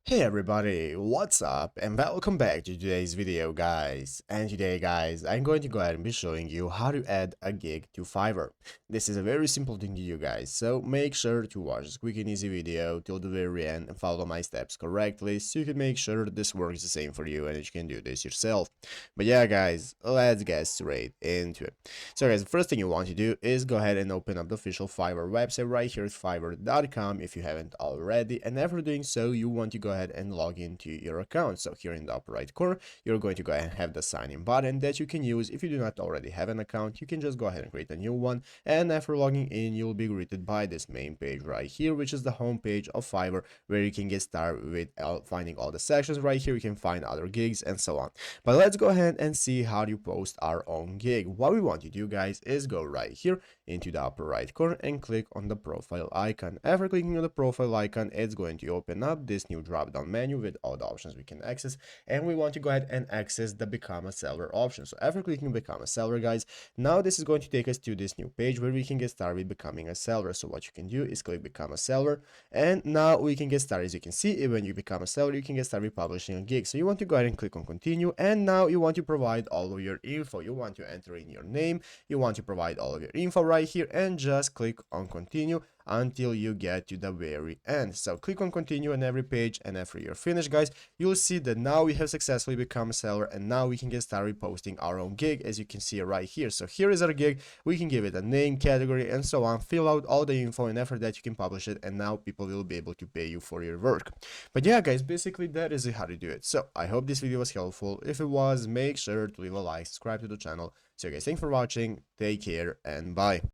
Hey everybody, what's up and welcome back to today's video guys. And today guys, I'm going to go ahead and be showing you how to add a gig to Fiverr. This is a very simple thing to do guys, so make sure to watch this quick and easy video till the very end and follow my steps correctly so you can make sure that this works the same for you and that you can do this yourself. But yeah guys, let's get straight into it. So guys, the first thing you want to do is go ahead and open up the official Fiverr website right here at fiverr.com if you haven't already, and after doing so you want to go ahead and log into your account. So here in the upper right corner you're going to go ahead and have the sign in button that you can use. If you do not already have an account, you can just go ahead and create a new one, and after logging in you'll be greeted by this main page right here, which is the home page of Fiverr, where you can get started with finding all the sections. Right here you can find other gigs and so on. But let's go ahead and see how to post our own gig. What we want to do guys is go right here into the upper right corner and click on the profile icon. After clicking on the profile icon, it's going to open up this new drop down menu with all the options we can access, and we want to go ahead and access the become a seller option. So after clicking become a seller guys, now this is going to take us to this new page where we can get started with becoming a seller. So what you can do is click become a seller, and now we can get started. As you can see, when you become a seller you can get started with publishing a gig. So you want to go ahead and click on continue, and now you want to provide all of your info. You want to enter in your name, you want to provide all of your info right here, and just click on continue until you get to the very end. So click on continue on every page, and after you're finished guys, you'll see that now we have successfully become a seller, and now we can get started posting our own gig, as you can see right here. So here is our gig, we can give it a name, category, and so on, fill out all the info, and after that you can publish it, and now people will be able to pay you for your work. But yeah guys, basically that is how to do it. So I hope this video was helpful. If it was, make sure to leave a like, subscribe to the channel. So guys, thanks for watching, take care, and bye.